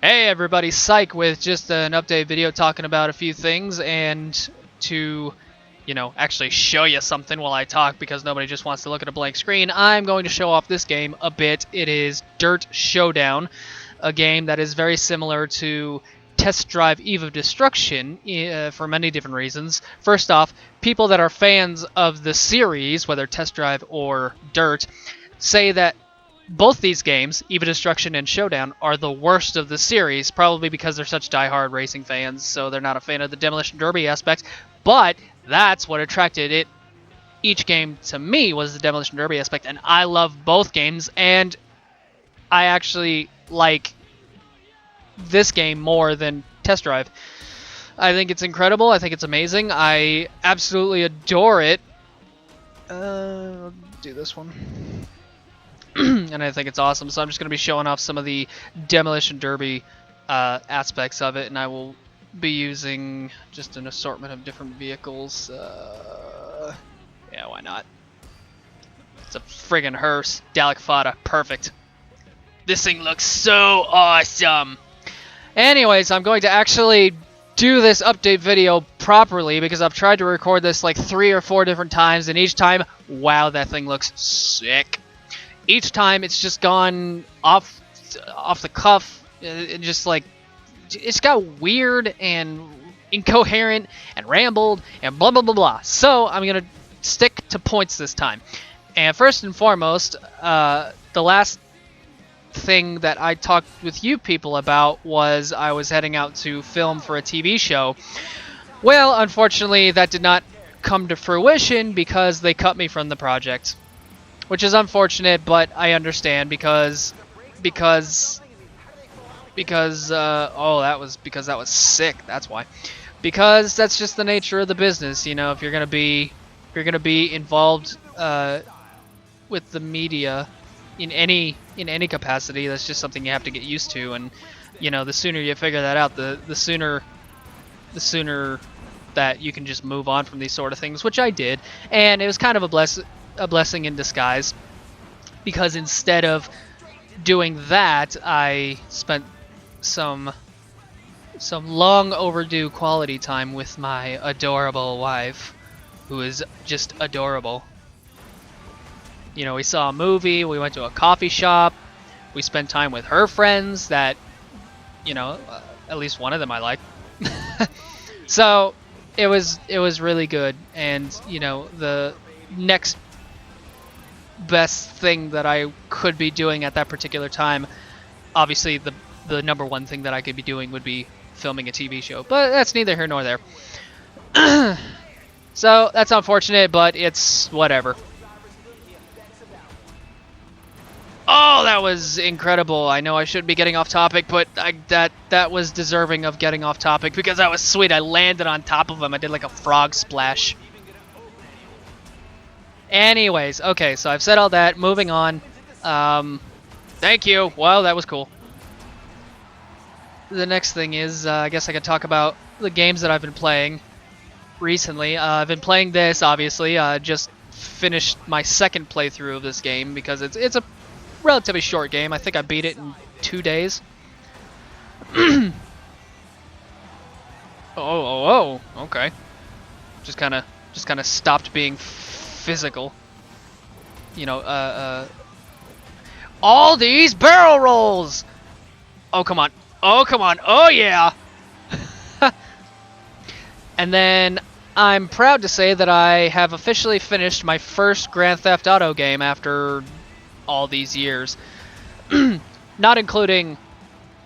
Hey everybody, Psych with just an update video talking about a few things and to, actually show you something while I talk because nobody just wants to look at a blank screen. I'm going to show off this game a bit. It is DiRT Showdown, a game that is very similar to Test Drive Eve of Destruction for many different reasons. First off, people that are fans of the series, whether Test Drive or DiRT, say that both these games, Eve of Destruction and Showdown, are the worst of the series, probably because they're such diehard racing fans, so they're not a fan of the Demolition Derby aspect, but that's what attracted each game to me was the Demolition Derby aspect, and I love both games, and I actually like this game more than Test Drive. I think it's incredible, I think it's amazing, I absolutely adore it. I'll do this one. And I think it's awesome, so I'm just going to be showing off some of the Demolition Derby aspects of it, and I will be using just an assortment of different vehicles. Yeah, why not? It's a friggin' hearse. Dalek Fada, perfect. This thing looks so awesome! Anyways, I'm going to actually do this update video properly because I've tried to record this like 3 or 4 different times, and each time, wow, that thing looks sick. Each time it's just gone off the cuff, and just like it's got weird and incoherent and rambled and blah blah blah blah. So I'm gonna stick to points this time. And first and foremost, the last thing that I talked with you people about was I was heading out to film for a TV show. Well, unfortunately, that did not come to fruition because they cut me from the project. Which is unfortunate, but I understand because that was sick. That's why. Because that's just the nature of the business. You know, if you're gonna be involved with the media in any capacity, that's just something you have to get used to. And you know, the sooner you figure that out, the sooner that you can just move on from these sort of things, which I did, and it was kind of a blessing in disguise, because instead of doing that, I spent some long overdue quality time with my adorable wife, who is just adorable. You know, we saw a movie, we went to a coffee shop, we spent time with her friends that, you know, at least one of them I like. So it was really good, and you know, the next best thing that I could be doing at that particular time, obviously the number one thing that I could be doing would be filming a TV show, but that's neither here nor there. So that's unfortunate, but it's whatever. Oh, that was incredible. I know I shouldn't be getting off topic, but that was deserving of getting off topic because that was sweet. I landed on top of him. I did like a frog splash. Anyways, okay, so I've said all that. Moving on. Thank you. Well, that was cool. The next thing is, I guess I could talk about the games that I've been playing recently. I've been playing this, obviously. Just finished my second playthrough of this game because it's a relatively short game. I think I beat it in 2 days. Oh, okay. Just kind of stopped being physical. You know, all these barrel rolls! Oh, come on. Oh, come on. Oh, yeah! And then I'm proud to say that I have officially finished my first Grand Theft Auto game after all these years. Not including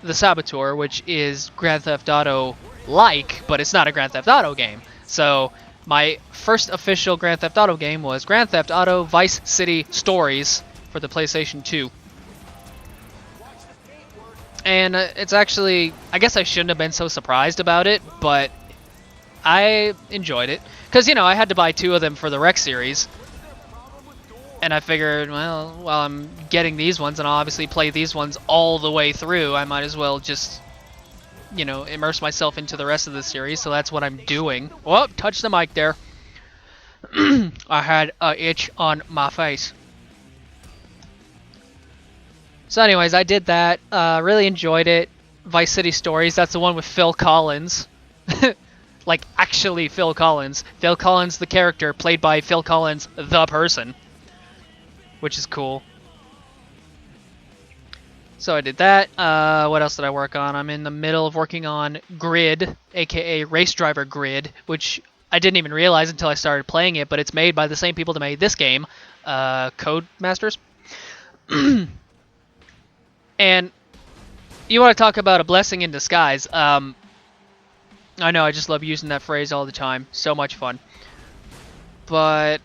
the Saboteur, which is Grand Theft Auto-like, but it's not a Grand Theft Auto game. So my first official Grand Theft Auto game was Grand Theft Auto Vice City Stories for the PlayStation 2. And it's actually, I guess I shouldn't have been so surprised about it, but I enjoyed it. Because, you know, I had to buy 2 of them for the Rec series. And I figured, well, while I'm getting these ones, and I'll obviously play these ones all the way through, I might as well just, you know, immerse myself into the rest of the series, so that's what I'm doing. Whoa, touch the mic there. I had an itch on my face. So anyways, I did that, really enjoyed it. Vice City Stories. That's the one with Phil Collins. Like, actually Phil Collins. Phil Collins, the character, played by Phil Collins, the person. Which is cool. So I did that. What else did I work on? I'm in the middle of working on Grid, aka Race Driver Grid, which I didn't even realize until I started playing it, but it's made by the same people that made this game, Codemasters. And you want to talk about a blessing in disguise. I know, I just love using that phrase all the time. So much fun. But,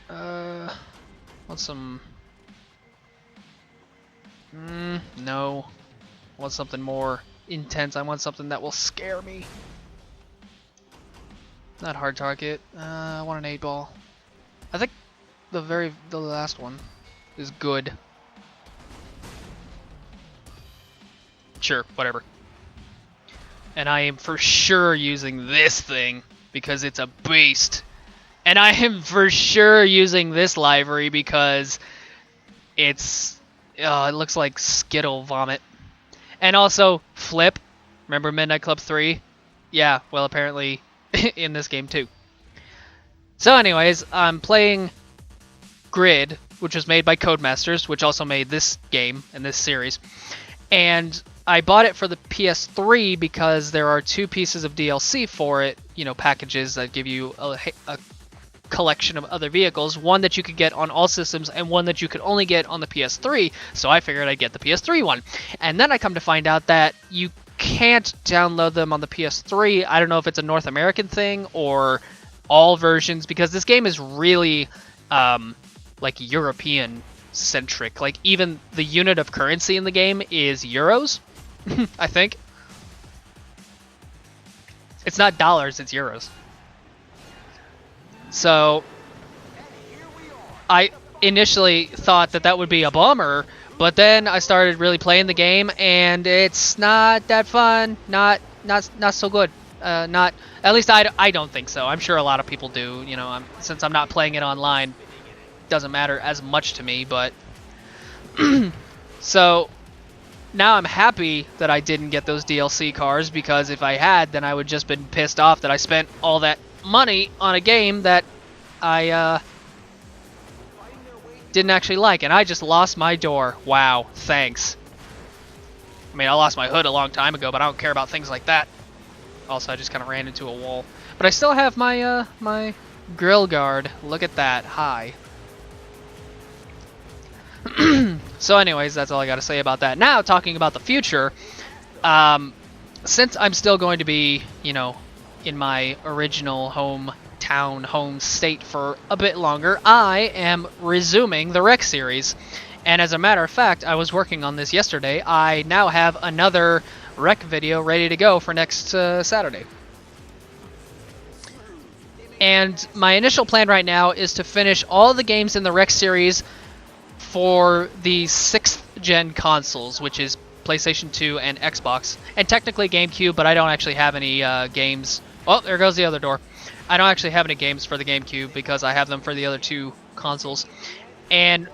want some... no. I want something more intense. I want something that will scare me. Not hard target. I want an 8-ball. I think the last one is good. Sure, whatever. And I am for sure using this thing because it's a beast. And I am for sure using this livery because it's... it looks like Skittle vomit. And also, Flip. Remember Midnight Club 3? Yeah, well, apparently in this game too. So anyways, I'm playing Grid, which was made by Codemasters, which also made this game and this series. And I bought it for the PS3 because there are 2 pieces of DLC for it, you know, packages that give you a collection of other vehicles, one that you could get on all systems and one that you could only get on the PS3, so I figured I'd get the PS3 one. And then I come to find out that you can't download them on the PS3. I don't know if it's a North American thing or all versions, because this game is really like European centric. Like, even the unit of currency in the game is euros. I think it's not dollars, it's euros. So I initially thought that that would be a bummer, but then I started really playing the game and it's not that fun. Not so good. Not, at least I don't think so. I'm sure a lot of people do, you know. Since I'm not playing it online, it doesn't matter as much to me, but so now I'm happy that I didn't get those DLC cars, because if I had, then I would just been pissed off that I spent all that money on a game that I didn't actually like, and I just lost my door. Wow, thanks. I mean, I lost my hood a long time ago, but I don't care about things like that. Also, I just kind of ran into a wall. But I still have my my grill guard. Look at that. Hi. So anyways, that's all I got to say about that. Now, talking about the future, since I'm still going to be, you know, in my original hometown, home state for a bit longer, I am resuming the Rec series. And as a matter of fact, I was working on this yesterday. I now have another Rec video ready to go for next Saturday. And my initial plan right now is to finish all the games in the Rec series for the 6th gen consoles, which is PlayStation 2 and Xbox, and technically GameCube, but I don't actually have any games. Oh, there goes the other door. I don't actually have any games for the GameCube because I have them for the other 2 consoles. And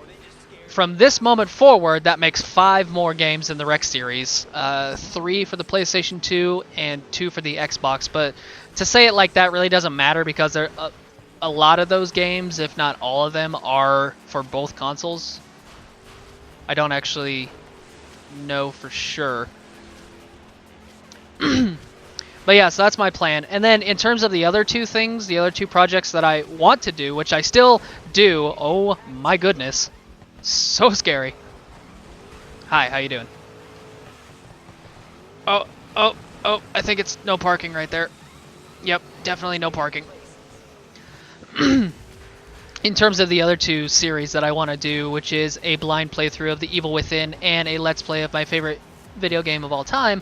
from this moment forward, that makes 5 more games in the Rec series. 3 for the PlayStation 2 and 2 for the Xbox. But to say it like that really doesn't matter, because a lot of those games, if not all of them, are for both consoles. I don't actually know for sure. But yeah, so that's my plan. And then in terms of the other 2 things, the other 2 projects that I want to do, which I still do, oh my goodness, so scary. Hi, how you doing? Oh, I think it's no parking right there. Yep, definitely no parking. In terms of the other 2 series that I want to do, which is a blind playthrough of The Evil Within and a Let's Play of my favorite video game of all time,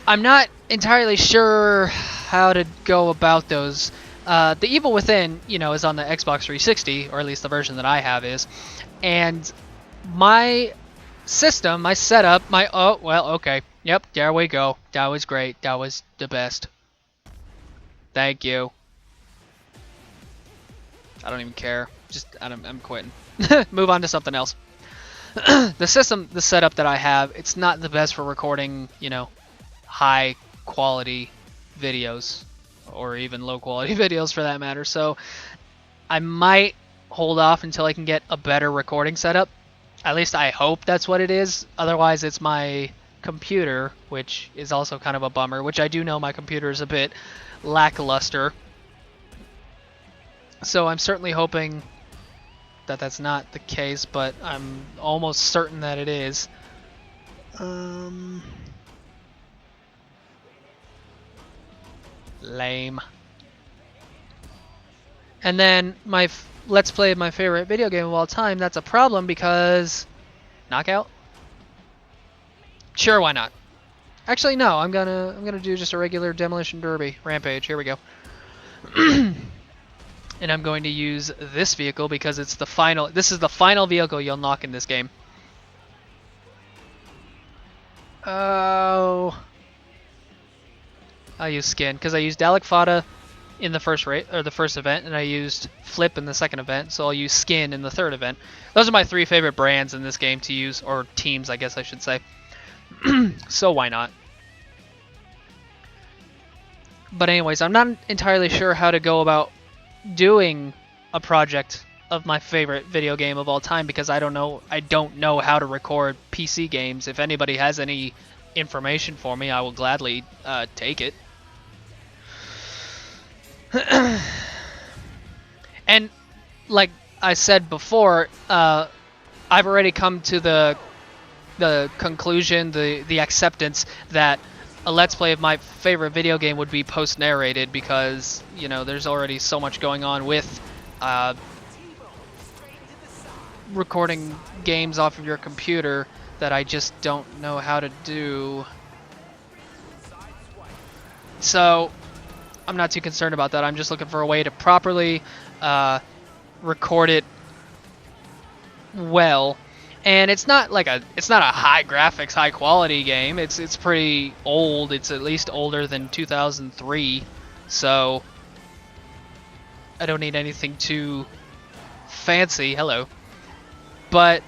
I'm not entirely sure how to go about those. The Evil Within, you know, is on the Xbox 360, or at least the version that I have is. And my system, my setup, oh, well, okay. Yep, there we go. That was great. That was the best. Thank you. I don't even care. Just, I'm quitting. Move on to something else. the setup that I have, it's not the best for recording, you know, high quality videos or even low quality videos for that matter. So I might hold off until I can get a better recording setup. At least I hope that's what it is. Otherwise, it's my computer, which is also kind of a bummer, which I do know my computer is a bit lackluster. So I'm certainly hoping that that's not the case, but I'm almost certain that it is. Lame. And then my Let's Play of my favorite video game of all time, that's a problem because... Knockout? Sure, why not? Actually, no, I'm gonna do just a regular Demolition Derby. Rampage, here we go. And I'm going to use this vehicle because it's the final... This is the final vehicle you'll unlock in this game. Oh... I'll use Skin, because I used Dalek Fada in the first event, and I used Flip in the second event, so I'll use Skin in the third event. Those are my three favorite brands in this game to use, or teams, I guess I should say. So why not? But anyways, I'm not entirely sure how to go about doing a project of my favorite video game of all time because I don't know how to record PC games. If anybody has any information for me, I will gladly take it. And like I said before, I've already come to the conclusion, the acceptance that a Let's Play of my favorite video game would be post-narrated because, you know, there's already so much going on with recording games off of your computer that I just don't know how to do. So I'm not too concerned about that. I'm just looking for a way to properly record it well. And it's not like a high graphics, high quality game. It's pretty old. It's at least older than 2003. So I don't need anything too fancy. Hello. But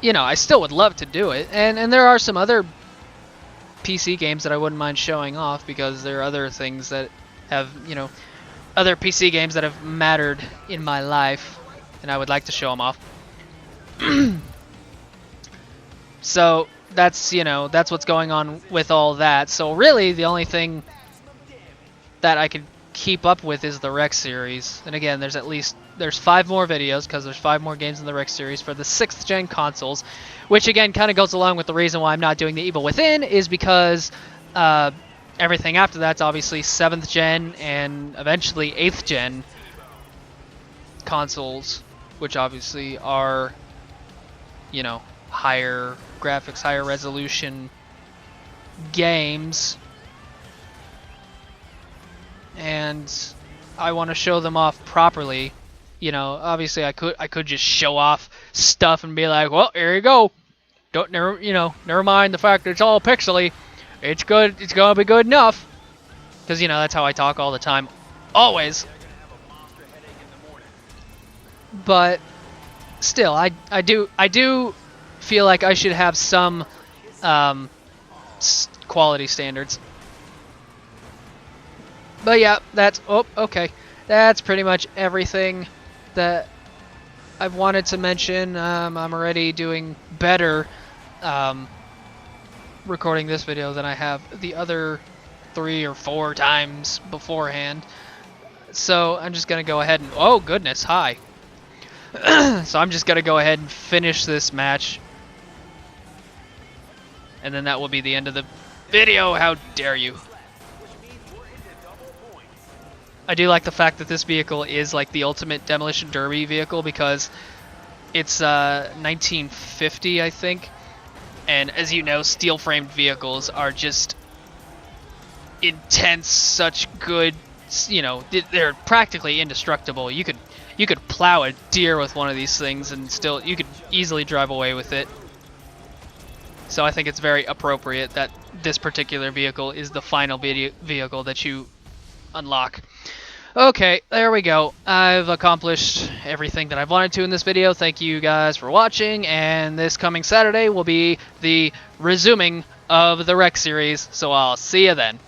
you know, I still would love to do it. And there are some other PC games that I wouldn't mind showing off because there are other things that have, you know, other PC games that have mattered in my life and I would like to show them off. So that's, you know, that's what's going on with all that. So really the only thing that I could keep up with is the Rex series. And again, there's 5 more videos because there's 5 more games in the Rex series for the 6th gen consoles, which again kind of goes along with the reason why I'm not doing the Evil Within is because everything after that's obviously 7th gen and eventually 8th gen consoles, which obviously are, you know, higher graphics, higher resolution games. And I want to show them off properly. You know, obviously I could just show off stuff and be like, well, here you go. Never mind the fact that it's all pixely. It's good. It's gonna be good enough. Because you know that's how I talk all the time, always. But still, I do feel like I should have some quality standards. But yeah, that's okay. That's pretty much everything that I've wanted to mention. I'm already doing better recording this video than I have the other 3 or 4 times beforehand. So I'm just gonna go ahead and oh goodness, hi. So I'm just gonna go ahead and finish this match, and then that will be the end of the video. How dare you? I do like the fact that this vehicle is like the ultimate demolition derby vehicle because it's 1950, I think. And as you know, steel-framed vehicles are just intense, such good, you know, they're practically indestructible. You could plow a deer with one of these things and still, you could easily drive away with it. So I think it's very appropriate that this particular vehicle is the final vehicle that you unlock. Okay, there we go. I've accomplished everything that I've wanted to in this video. Thank you guys for watching, and this coming Saturday will be the resuming of the Rec series, so I'll see you then.